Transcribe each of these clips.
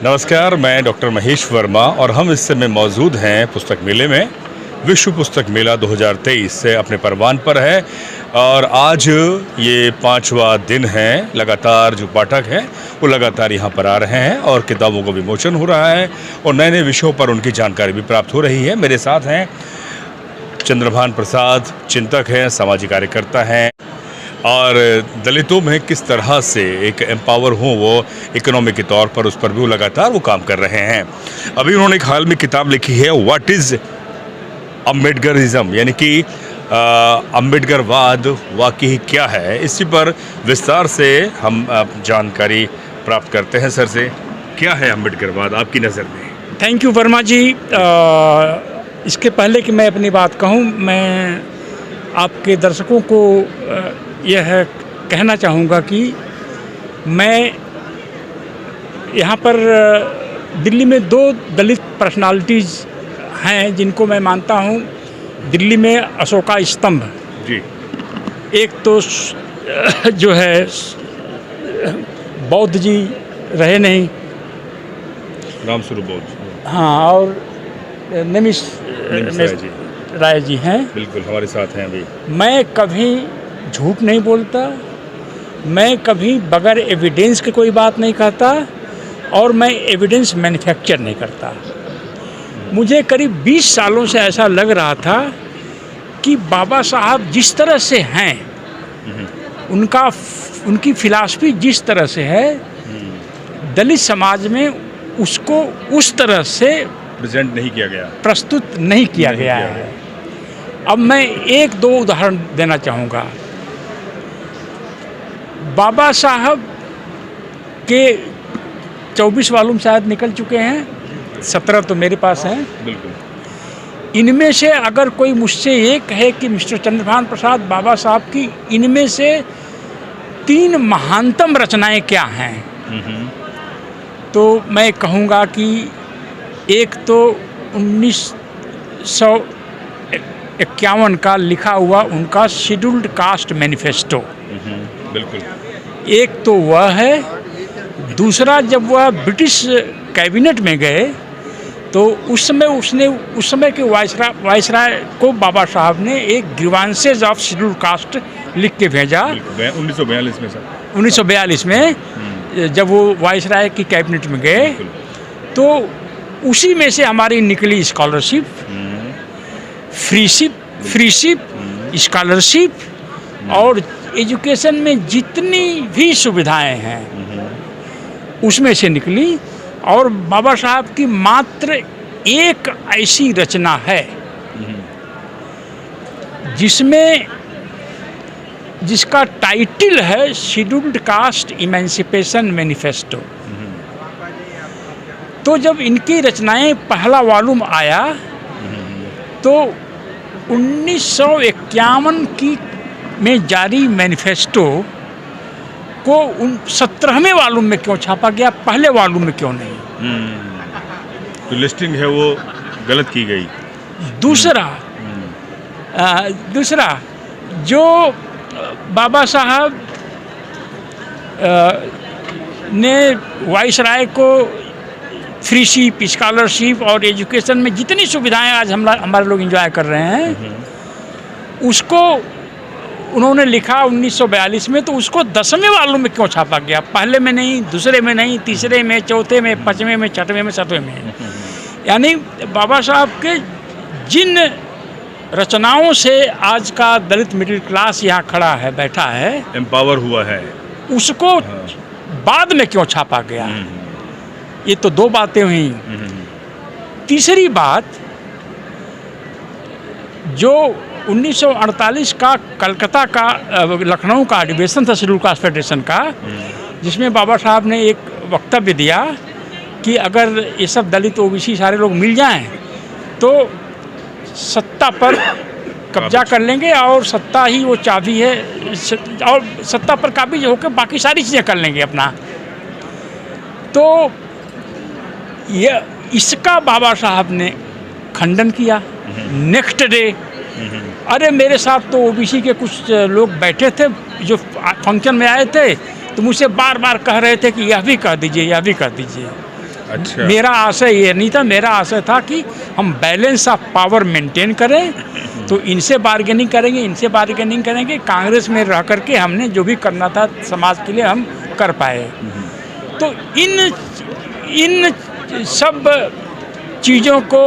नमस्कार, मैं डॉक्टर महेश वर्मा और हम इस समय मौजूद हैं पुस्तक मेले में। विश्व पुस्तक मेला 2023 से अपने परवान पर है और आज ये 5वां दिन है। लगातार जो पाठक हैं वो लगातार यहाँ पर आ रहे हैं और किताबों का विमोचन हो रहा है और नए-नए विषयों पर उनकी जानकारी भी प्राप्त हो रही है। मेरे साथ हैं चंद्रभान प्रसाद, चिंतक हैं, सामाजिक कार्यकर्ता हैं और दलितों में किस तरह से एक एम्पावर हों वो इकोनॉमी के तौर पर, उस पर भी वो लगातार वो काम कर रहे हैं। अभी उन्होंने एक हाल में किताब लिखी है व्हाट इज़ अम्बेडकरिज्म, यानी कि अम्बेडकरवाद वाकई क्या है। इसी पर विस्तार से हम जानकारी प्राप्त करते हैं सर से। क्या है अम्बेडकरवाद आपकी नज़र में? थैंक यू वर्मा जी। इसके पहले कि मैं अपनी बात कहूँ, मैं आपके दर्शकों को यह कहना चाहूँगा कि मैं यहाँ पर दिल्ली में 2 दलित पर्सनालिटीज़ हैं जिनको मैं मानता हूँ दिल्ली में अशोका स्तंभ जी। एक तो जो है बौद्ध जी रहे नहीं, रामस्वरूप बौद्ध, हाँ, और निमिष राय जी हैं। बिल्कुल हमारे साथ हैं अभी। मैं कभी झूठ नहीं बोलता, मैं कभी बगैर एविडेंस के कोई बात नहीं कहता और मैं एविडेंस मैन्युफैक्चर नहीं करता। मुझे करीब 20 सालों से ऐसा लग रहा था कि बाबा साहब जिस तरह से हैं, उनकी फिलॉसफी जिस तरह से है, दलित समाज में उसको उस तरह से प्रेजेंट नहीं किया गया, प्रस्तुत नहीं किया गया है। अब मैं 1-2 उदाहरण देना चाहूँगा। बाबा साहब के 24 वॉल्यूम शायद निकल चुके हैं, 17 तो मेरे पास हैं। बिल्कुल। इनमें से अगर कोई मुझसे ये कहे कि मिस्टर चंद्रभान प्रसाद, बाबा साहब की इनमें से 3 महानतम रचनाएं क्या हैं, तो मैं कहूँगा कि एक तो 1951 का लिखा हुआ उनका शेड्यूल्ड कास्ट मैनिफेस्टो, बिल्कुल। एक तो वह है। दूसरा, जब वह ब्रिटिश कैबिनेट में गए तो उस समय के वाइसराय को बाबा साहब ने एक ग्रीवांसेस ऑफ शेड्यूल्ड कास्ट लिख के भेजा 1942 में सर। 1942 में जब वो वाइसराय की कैबिनेट में गए, तो उसी में से हमारी निकली स्कॉलरशिप, फ्रीशिप, स्कॉलरशिप और एजुकेशन में जितनी भी सुविधाएं हैं उसमें से निकली। और बाबा साहब की मात्र एक ऐसी रचना है जिसका टाइटल है शेड्यूल्ड कास्ट इमेंसिपेशन मैनिफेस्टो। तो जब इनकी रचनाएं पहला वॉल्यूम आया तो 1951 में जारी मैनिफेस्टो को 17वें वॉल्यूम में क्यों छापा गया, पहले वॉल्यूम में क्यों नहीं? तो लिस्टिंग है वो गलत की गई। दूसरा जो बाबा साहब ने वाइसराय को फ्रीशिप, स्कॉलरशिप और एजुकेशन में जितनी सुविधाएं आज हमारे लोग एंजॉय कर रहे हैं, उसको उन्होंने लिखा 1942 में, तो उसको 10वें वॉल्यूम में क्यों छापा गया, पहले में नहीं, दूसरे में नहीं, तीसरे में, चौथे में, 5वें में, 6वें में, 7वें में? यानी बाबा साहब के जिन रचनाओं से आज का दलित मिडिल क्लास यहाँ खड़ा है, बैठा है, एम्पावर हुआ है, उसको बाद में क्यों छापा गया? ये तो 2 बातें हुई। तीसरी बात, जो 1948 का कलकत्ता का लखनऊ का अधिवेशन था शेड्यूल कास्ट फेडरेशन का, जिसमें बाबा साहब ने एक वक्तव्य दिया कि अगर ये सब दलित ओबीसी सारे लोग मिल जाएं तो सत्ता पर कब्जा कर लेंगे और सत्ता ही वो चाबी है, और सत्ता पर काबिज होकर बाकी सारी चीज़ें कर लेंगे अपना। तो ये इसका बाबा साहब ने खंडन किया। नेक्स्ट डे, अरे मेरे साथ तो ओबीसी के कुछ लोग बैठे थे जो फंक्शन में आए थे, तो मुझसे बार बार कह रहे थे कि यह भी कह दीजिए, यह भी कह दीजिए। अच्छा। मेरा आशय ये नहीं था, मेरा आशय था कि हम बैलेंस ऑफ पावर मेंटेन करें, तो इनसे बार्गेनिंग करेंगे, इनसे बार्गेनिंग करेंगे, कांग्रेस में रह करके हमने जो भी करना था समाज के लिए हम कर पाए। तो इन सब चीज़ों को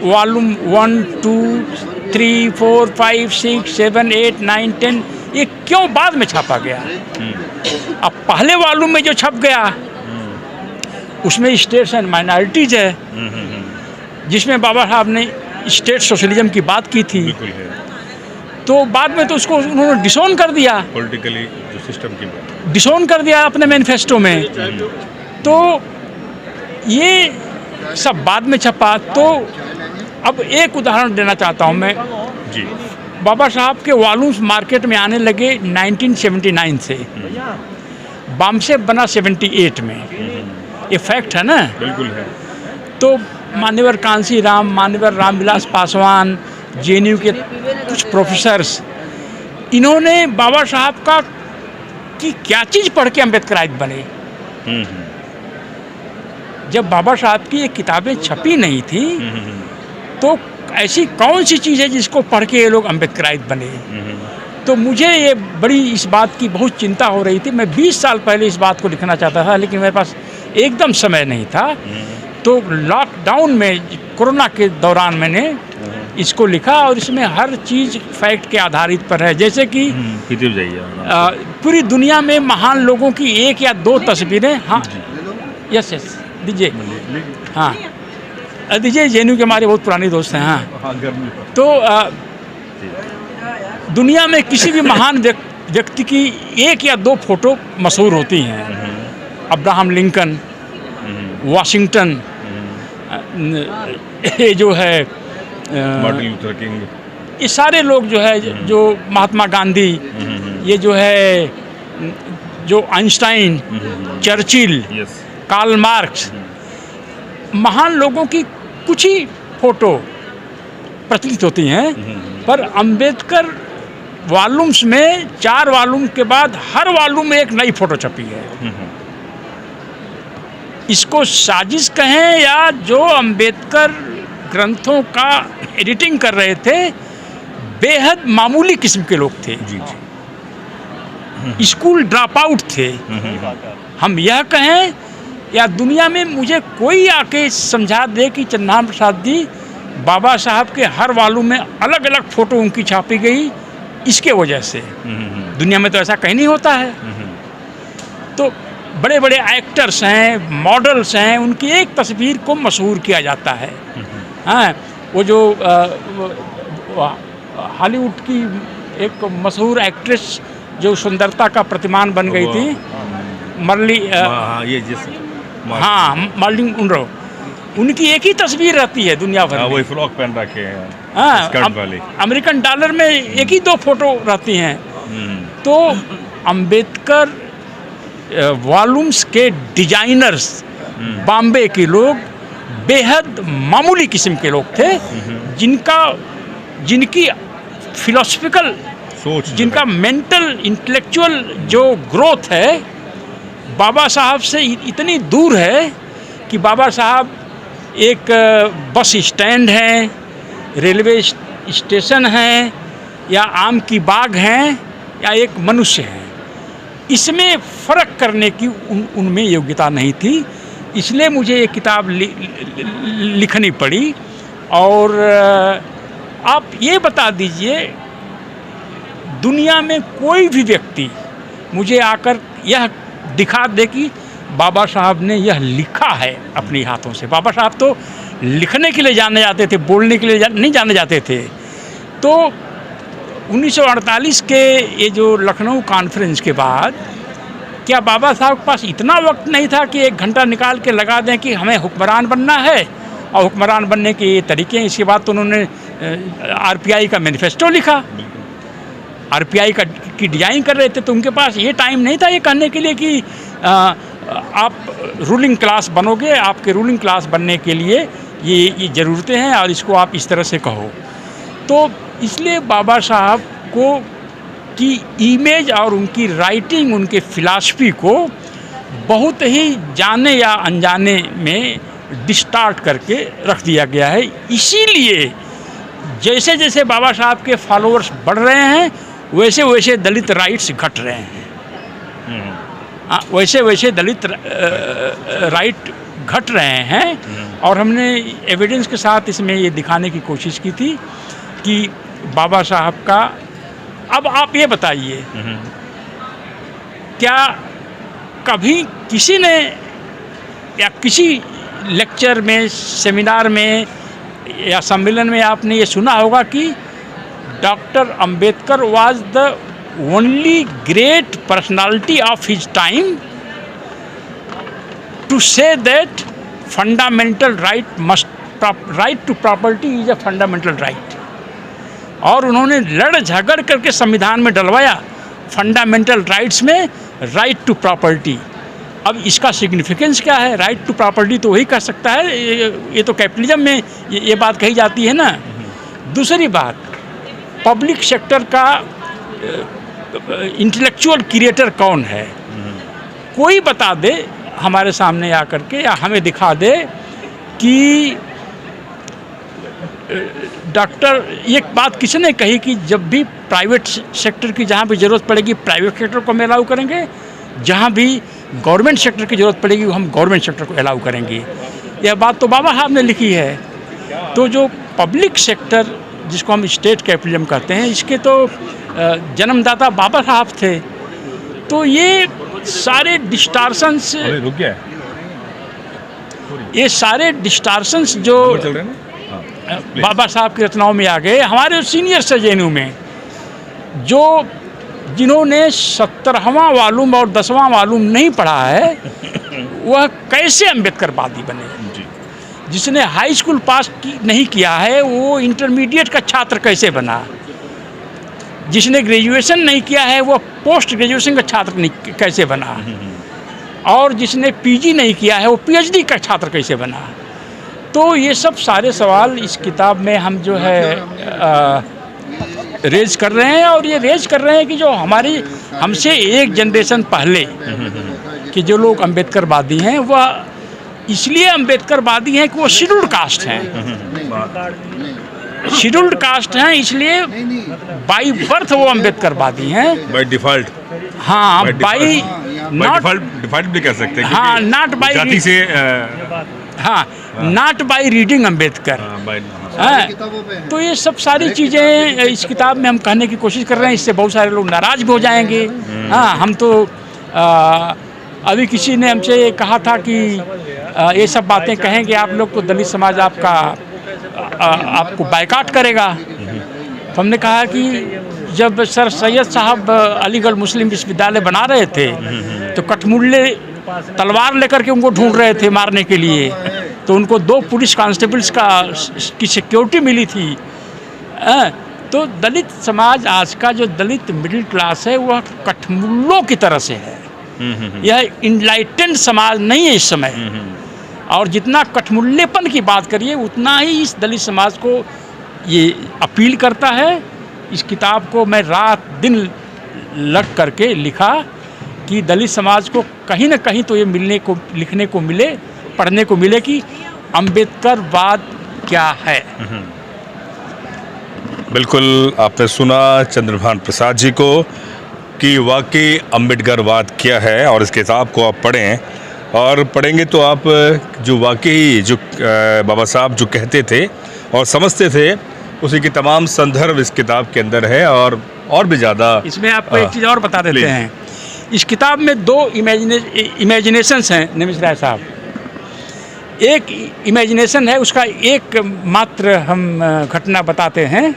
वॉल्यूम 1, 2, 3, 4, 5, 6, 7, 8, 9, 10 ये क्यों बाद में छापा गया? अब पहले वॉल्यूम में जो छप गया उसमें स्टेट्स एंड माइनॉरिटीज़ है, जिसमें बाबा साहब ने स्टेट सोशलिज्म की बात की थी। बिल्कुल है। तो बाद में तो उसको उन्होंने डिसोन कर दिया, पॉलिटिकली जो सिस्टम की बात। डिसोन कर दिया अपने मैनिफेस्टो में। तो ये सब बाद में छपा। तो अब एक उदाहरण देना चाहता हूँ मैं। जी। बाबा साहब के वॉल्यूम्स मार्केट में आने लगे 1979 से, बॉम्बे बना 78 में। ये फैक्ट है ना। बिल्कुल है। तो मान्यवर कांसी राम, मान्यवर रामविलास पासवान, जेएनयू के कुछ प्रोफेसर्स, इन्होंने बाबा साहब का कि क्या चीज़ पढ़ के अम्बेडकराइट बने। जब बाबा साहब की ये किताबें छपी नहीं थी तो ऐसी कौन सी चीज़ है जिसको पढ़ के ये लोग अम्बेडकराइट बने। तो मुझे ये बड़ी इस बात की बहुत चिंता हो रही थी। मैं 20 साल पहले इस बात को लिखना चाहता था, लेकिन मेरे पास एकदम समय नहीं था। तो लॉकडाउन में, कोरोना के दौरान मैंने इसको लिखा, और इसमें हर चीज़ फैक्ट के आधारित पर है। जैसे कि पूरी दुनिया में महान लोगों की एक या दो तस्वीरें। हाँ, यस यस, दीजिए। हाँ, दीजिए। जेएनयू के हमारे बहुत पुराने दोस्त हैं। हाँ, तो दुनिया में किसी भी महान व्यक्ति की एक या दो फोटो मशहूर होती हैं। अब्राहम लिंकन, वाशिंगटन, ये जो है मार्टिन लूथर किंग, ये सारे लोग जो है, जो महात्मा गांधी, ये जो है, जो आइंस्टाइन, चर्चिल, कार्ल मार्क्स, महान लोगों की कुछ ही फोटो प्रचलित होती हैं। पर अंबेडकर वॉल्यूम्स में 4 वॉल्यूम के बाद हर वॉल्यूम में एक नई फोटो छपी है। इसको साजिश कहें या जो अंबेडकर ग्रंथों का एडिटिंग कर रहे थे, बेहद मामूली किस्म के लोग थे। स्कूल ड्रॉप आउट थे। हम यह कहें या दुनिया में मुझे कोई आके समझा दे कि चन्नाराम प्रसाद जी, बाबा साहब के हर वॉल्यूम में अलग अलग फ़ोटो उनकी छापी गई, इसके वजह से। दुनिया में तो ऐसा कहीं नहीं होता है। तो बड़े बड़े एक्टर्स हैं, मॉडल्स हैं, उनकी एक तस्वीर को मशहूर किया जाता है। हाँ, वो जो हॉलीवुड की एक मशहूर एक्ट्रेस जो सुंदरता का प्रतिमान बन गई थी, मर्लिन मुनरो, उनकी एक ही तस्वीर रहती है दुनिया भर में। वही फ्रॉक पहन रखे हैं। हाँ, स्कर्ट वाली। अमेरिकन डॉलर में एक ही 2 फोटो रहती हैं। तो अंबेडकर वॉल्यूम्स के डिजाइनर्स, बॉम्बे के लोग बेहद मामूली किस्म के लोग थे, जिनकी फिलोसफिकल सोच, जिनका मेंटल इंटेलेक्चुअल जो ग्रोथ है बाबा साहब से इतनी दूर है कि बाबा साहब एक बस स्टैंड हैं, रेलवे स्टेशन हैं, या आम की बाग हैं, या एक मनुष्य हैं। इसमें फ़र्क करने की उनमें योग्यता नहीं थी। इसलिए मुझे ये किताब लिखनी पड़ी। और आप ये बता दीजिए, दुनिया में कोई भी व्यक्ति मुझे आकर यह दिखा दे कि बाबा साहब ने यह लिखा है अपने हाथों से। बाबा साहब तो लिखने के लिए जाने जाते थे, बोलने के लिए नहीं जाने जाते थे। तो 1948 के ये जो लखनऊ कॉन्फ्रेंस के बाद, क्या बाबा साहब के पास इतना वक्त नहीं था कि 1 घंटा निकाल के लगा दें कि हमें हुक्मरान बनना है और हुक्मरान बनने के ये तरीके हैं? इसके बाद तो उन्होंने आरपीआई का मैनिफेस्टो लिखा, आरपीआई की डिजाइन कर रहे थे। तो उनके पास ये टाइम नहीं था ये कहने के लिए कि आप रूलिंग क्लास बनोगे, आपके रूलिंग क्लास बनने के लिए ये ज़रूरतें हैं और इसको आप इस तरह से कहो। तो इसलिए बाबा साहब को की इमेज और उनकी राइटिंग, उनके फ़िलासफ़ी को बहुत ही जाने या अनजाने में डिस्टार्ट करके रख दिया गया है। इसीलिए जैसे जैसे बाबा साहब के फॉलोअर्स बढ़ रहे हैं वैसे वैसे दलित राइट्स घट रहे हैं। वैसे वैसे दलित राइट घट रहे हैं। और हमने एविडेंस के साथ इसमें ये दिखाने की कोशिश की थी कि बाबा साहब का, अब आप ये बताइए क्या कभी किसी ने या किसी लेक्चर में, सेमिनार में या सम्मेलन में आपने ये सुना होगा कि doctor Ambedkar was the only great personality of his time to say that fundamental right to property is a fundamental right. और उन्होंने लड़ झगड़ करके संविधान में डलवाया फंडामेंटल राइट्स में राइट टू प्रॉपर्टी। अब इसका सिग्निफिकेंस क्या है? राइट टू प्रॉपर्टी तो वही कह सकता है, ये तो कैपिटलिज्म में ये बात कही जाती है ना। दूसरी बात, पब्लिक सेक्टर का इंटेलेक्चुअल क्रिएटर कौन है? कोई बता दे हमारे सामने आकर के, या हमें दिखा दे कि डॉक्टर, ये बात किसने कही कि जब भी प्राइवेट सेक्टर की जहाँ भी ज़रूरत पड़ेगी प्राइवेट सेक्टर को हम अलाउ करेंगे, जहाँ भी गवर्नमेंट सेक्टर की ज़रूरत पड़ेगी हम गवर्नमेंट सेक्टर को अलाउ करेंगे। यह बात तो बाबा साहब ने लिखी है। तो जो पब्लिक सेक्टर जिसको हम स्टेट कैपिटलिज्म कहते हैं, इसके तो जन्मदाता बाबा साहब थे। तो ये सारे डिस्टार्शंस, ये सारे डिस्टार्शंस जो बाबा साहब की रचनाओं में आ गए, हमारे सीनियर से जेएनयू में जो जिन्होंने 17वां वाल्यूम और 10वां वाल्यूम नहीं पढ़ा है वह कैसे अम्बेडकरवादी बने? जिसने हाई स्कूल पास नहीं किया है वो इंटरमीडिएट का छात्र कैसे बना? जिसने ग्रेजुएशन नहीं किया है वो पोस्ट ग्रेजुएशन का छात्र कैसे बना? और जिसने पीजी नहीं किया है वो पीएचडी का छात्र कैसे बना? तो ये सब सारे सवाल इस किताब में हम जो है रेज कर रहे हैं। और ये रेज कर रहे हैं कि जो हमारी हमसे एक जनरेशन पहले कि जो लोग अम्बेडकरवादी हैं वह इसलिए अम्बेडकरवादी हैं कि वो शेड्यूल्ड कास्ट हैं। शेड्यूल्ड कास्ट हैं इसलिए बाई बर्थ वो अम्बेडकरवादी हैं। बाय डिफ़ॉल्ट, हाँ, बाई डिफ़ॉल्ट भी कह सकते हैं। हाँ, नॉट बाई जाति से, हाँ, नॉट बाई रीडिंग अम्बेडकर। तो ये सब सारी चीज़ें इस किताब में हम कहने की कोशिश कर रहे हैं। इससे बहुत सारे लोग नाराज़ भी हो जाएंगे। हाँ, हम तो अभी किसी ने हमसे कहा था कि ये सब बातें कहेंगे आप लोग तो दलित समाज आपको बायकॉट करेगा। तो हमने कहा कि जब सर सैयद साहब अलीगढ़ मुस्लिम विश्वविद्यालय बना रहे थे तो कठमुल्ले तलवार लेकर के उनको ढूंढ रहे थे मारने के लिए, तो उनको 2 पुलिस कांस्टेबल्स की सिक्योरिटी मिली थी। तो दलित समाज, आज का जो दलित मिडिल क्लास है वह कठमुल्लों की तरह से है। यह इनलाइटेंड समाज नहीं है इस समय। और जितना कठमुल्लेपन की बात करिए उतना ही इस दलित समाज को ये अपील करता है। इस किताब को मैं रात दिन लग करके लिखा कि दलित समाज को कहीं ना कहीं तो ये लिखने को मिले, पढ़ने को मिले कि अम्बेडकरवाद क्या है। बिल्कुल, आपने सुना चंद्रभान प्रसाद जी को कि वाकई अम्बेडकरवाद क्या है। और इस किताब को आप पढ़ें, और पढ़ेंगे तो आप जो वाकई जो बाबा साहब जो कहते थे और समझते थे उसी की तमाम संदर्भ इस किताब के अंदर है। और भी ज़्यादा इसमें आपको एक चीज़ और बता देते हैं। इस किताब में 2 इमेजिनेशंस हैं निमिष राय साहब। एक इमेजिनेशन है, उसका एक मात्र हम घटना बताते हैं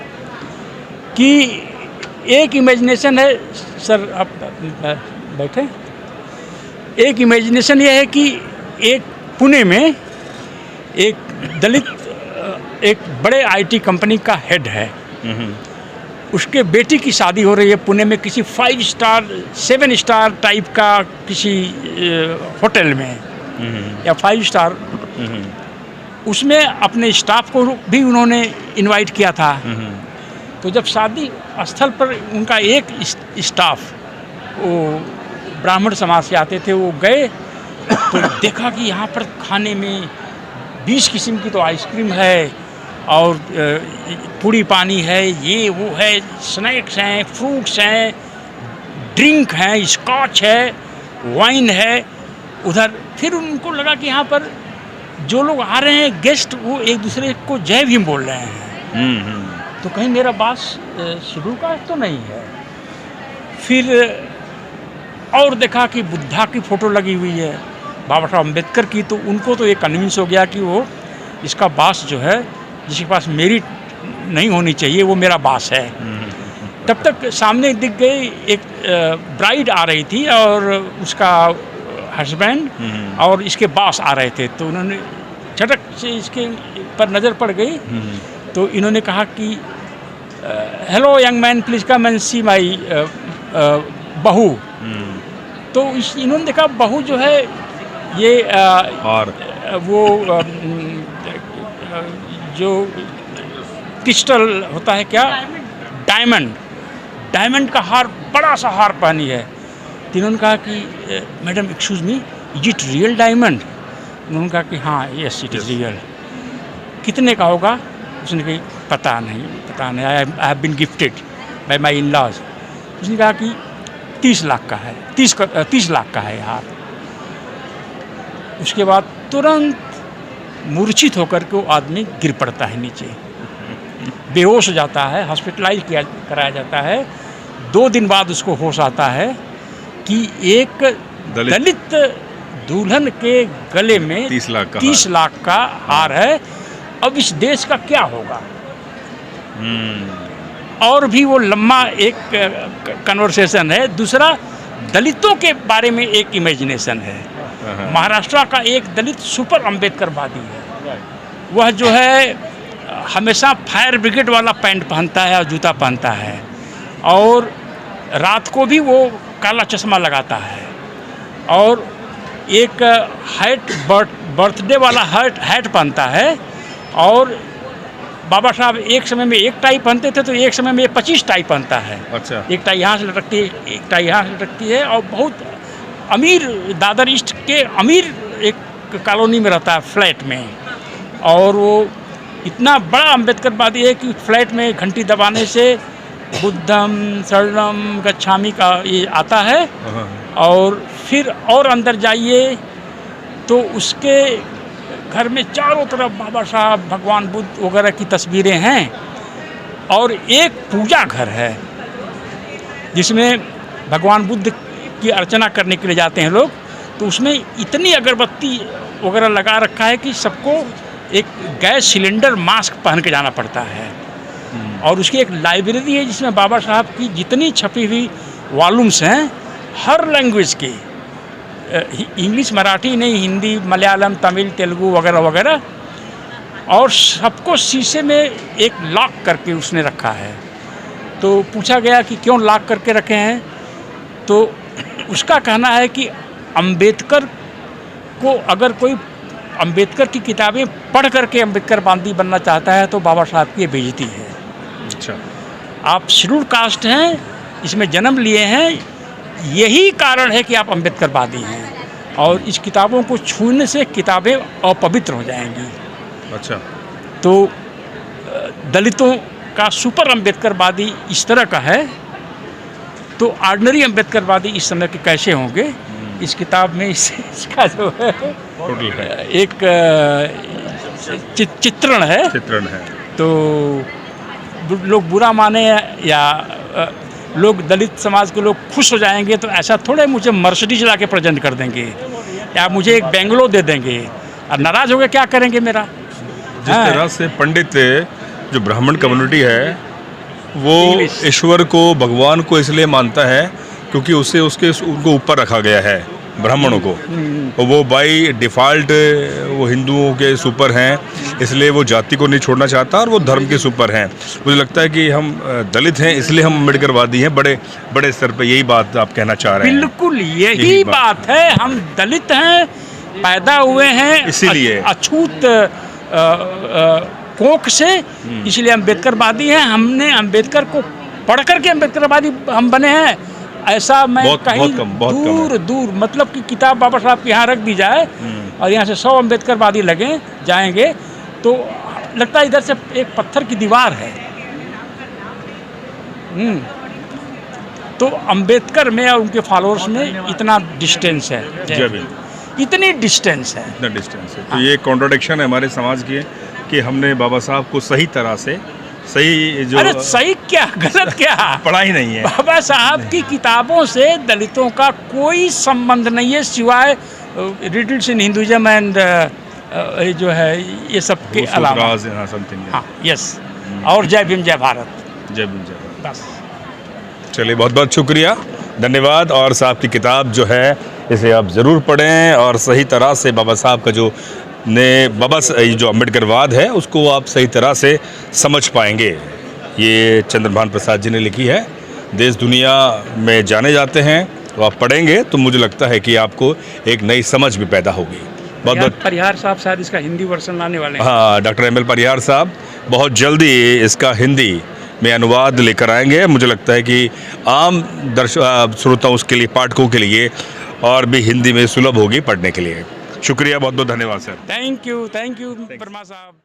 कि एक इमेजिनेशन है, सर आप बैठे। एक इमेजिनेशन ये है कि एक पुणे में एक दलित एक बड़े आईटी कंपनी का हेड है, उसके बेटी की शादी हो रही है पुणे में किसी 5 स्टार 7 स्टार टाइप का किसी होटल में या 5 स्टार। उसमें अपने स्टाफ को भी उन्होंने इनवाइट किया था। तो जब शादी स्थल पर उनका एक स्टाफ वो ब्राह्मण समाज से आते थे, वो गए तो देखा कि यहाँ पर खाने में 20 किस्म की तो आइसक्रीम है और पूरी पानी है, ये वो है, स्नैक्स हैं, फ्रूट्स हैं, ड्रिंक हैं, स्कॉच है, वाइन है। उधर फिर उनको लगा कि यहाँ पर जो लोग आ रहे हैं गेस्ट, वो एक दूसरे को जय भीम बोल रहे हैं। तो कहीं मेरा बास शेड्यूल कास्ट तो नहीं है। फिर और देखा कि बुद्धा की फ़ोटो लगी हुई है, बाबा साहब अम्बेडकर की, तो उनको तो ये कन्विंस हो गया कि वो इसका बास जो है, जिसके पास मेरिट नहीं होनी चाहिए, वो मेरा बास है। तब तक सामने दिख गई एक ब्राइड आ रही थी और उसका हस्बैंड और इसके बास आ रहे थे। तो उन्होंने झटक से इसके पर नज़र पड़ गई, तो इन्होंने कहा कि hello young man, please come and see my बहू। तो इन्होंने देखा बहू जो है ये वो जो क्रिस्टल होता है, क्या, डायमंड का हार, बड़ा सा हार पहनी है। तो इन्होंने कहा कि madam excuse me, is it real diamond? उन्होंने कहा कि हाँ, यस इट इज़ रियल। कितने का होगा? उसने कहा पता नहीं, I have been gifted by my in laws. उसने कहा कि 30 लाख का है, 30 लाख का है हार। उसके बाद तुरंत मूर्छित होकर के वो आदमी गिर पड़ता है नीचे, बेहोश हो जाता है, हॉस्पिटलाइज कराया जाता है। 2 दिन बाद उसको होश आता है कि एक दलित दुल्हन के गले में 30 लाख का हार है। अब इस देश का क्या होगा? और भी वो लम्बा एक कन्वर्सेशन है। दूसरा, दलितों के बारे में एक इमेजिनेशन है। महाराष्ट्र का एक दलित सुपर अम्बेडकरवादी है। वह जो है हमेशा फायर ब्रिगेड वाला पैंट पहनता है और जूता पहनता है, और रात को भी वो काला चश्मा लगाता है, और एक बर्थडे वाला हैट पहनता है। और बाबा साहब एक समय में एक टाई पहनते थे, तो एक समय में 25 टाई पहनता है। अच्छा। एक टाई यहाँ से लटकती है, एक टाई यहाँ से लटकती है, और बहुत अमीर, दादर ईस्ट के अमीर एक कॉलोनी में रहता है, फ्लैट में। और वो इतना बड़ा अम्बेडकरवादी है कि फ्लैट में घंटी दबाने से बुद्धम शरणम गच्छामि का ये आता है। और फिर और अंदर जाइए तो उसके घर में चारों तरफ बाबा साहब, भगवान बुद्ध वगैरह की तस्वीरें हैं। और एक पूजा घर है जिसमें भगवान बुद्ध की अर्चना करने के लिए जाते हैं लोग। तो उसमें इतनी अगरबत्ती वगैरह लगा रखा है कि सबको एक गैस सिलेंडर मास्क पहन के जाना पड़ता है। और उसकी एक लाइब्रेरी है जिसमें बाबा साहब की जितनी छपी हुई वॉल्यूम्स हैं, हर लैंग्वेज की, इंग्लिश मराठी नहीं, हिंदी, मलयालम, तमिल, तेलुगु वगैरह वगैरह, और सबको शीशे में एक लॉक करके उसने रखा है। तो पूछा गया कि क्यों लॉक करके रखे हैं? तो उसका कहना है कि अम्बेडकर को अगर कोई अम्बेडकर की किताबें पढ़ करके अम्बेडकरवादी बनना चाहता है तो बाबा साहब की बेइज्जती है। अच्छा, आप शेड्यूल कास्ट हैं, इसमें जन्म लिए हैं, यही कारण है कि आप अम्बेडकरवादी हैं, और इस किताबों को छूने से किताबें अपवित्र हो जाएंगी। अच्छा, तो दलितों का सुपर अम्बेडकरवादी इस तरह का है, तो ऑर्डिनरी अम्बेडकरवादी इस समय के कैसे होंगे? इस किताब में इसका जो है एक चित्रण है। तो लोग बुरा माने या लोग दलित समाज के लोग खुश हो जाएंगे तो ऐसा थोड़े मुझे मर्सिडीज ला के प्रेजेंट कर देंगे या मुझे एक बेंगलो दे देंगे, और नाराज हो गए क्या करेंगे मेरा? जिस तरह से पंडित जो ब्राह्मण कम्युनिटी है वो ईश्वर को, भगवान को इसलिए मानता है क्योंकि उसे उनको ऊपर रखा गया है, ब्राह्मणों को। और वो बाई डिफ़ॉल्ट वो हिंदुओं के सुपर हैं, इसलिए वो जाति को नहीं छोड़ना चाहता और वो धर्म के सुपर हैं। मुझे लगता है कि हम दलित हैं इसलिए हम अम्बेडकरवादी हैं, बड़े बड़े स्तर पे। यही बात आप कहना चाह रहे हैं? बिल्कुल यही बात है। हम दलित हैं, पैदा हुए हैं इसीलिए अछूत कोख से, इसलिए अम्बेडकरवादी हैं। हमने अम्बेडकर को पढ़ करके अम्बेडकरवादी हम बने हैं, ऐसा मैं बहुत कहीं कम है। दूर दूर, मतलब कि किताब बाबा साहब के यहाँ रख दी जाए और यहाँ से 100 अम्बेडकरवादी लगे जाएंगे तो लगता है इधर से एक पत्थर की दीवार है। तो अम्बेडकर में और उनके फॉलोअर्स में इतना डिस्टेंस है, जय भीम। इतनी डिस्टेंस है। इतना डिस्टेंस है, तो ये कॉन्ट्रोडिक्शन है हमारे समाज की कि हमने बाबा साहब को सही तरह से सही जो अरे सही क्या गलत क्या पढ़ा ही नहीं है। बाबा साहब की किताबों से दलितों का कोई संबंध नहीं है सिवाय रिटल्स इन हिंदुइज्म एंड जो है ये सब के अलावा। समथिंग। हाँ, यस। और जय भीम जय भारत। जय भीम जय भारत। बस। चलिए, बहुत बहुत शुक्रिया, धन्यवाद। और साहब की किताब जो है इसे आप ज़रूर पढ़ें और सही तरह से बाबा साहब का जो जो अम्बेडकरवाद है उसको आप सही तरह से समझ पाएंगे। ये चंद्रभान प्रसाद जी ने लिखी है, देश दुनिया में जाने जाते हैं, तो आप पढ़ेंगे तो मुझे लगता है कि आपको एक नई समझ भी पैदा होगी। बहुत बहुत परिहार साहब शायद इसका हिंदी वर्जन लाने वाले हैं। हाँ, डॉक्टर एम.एल. परिहार साहब बहुत जल्दी इसका हिंदी में अनुवाद लेकर आएंगे। मुझे लगता है कि आम श्रोताओं के लिए, पाठकों के लिए और भी हिंदी में सुलभ होगी पढ़ने के लिए। शुक्रिया, बहुत बहुत धन्यवाद सर। थैंक यू वर्मा साहब।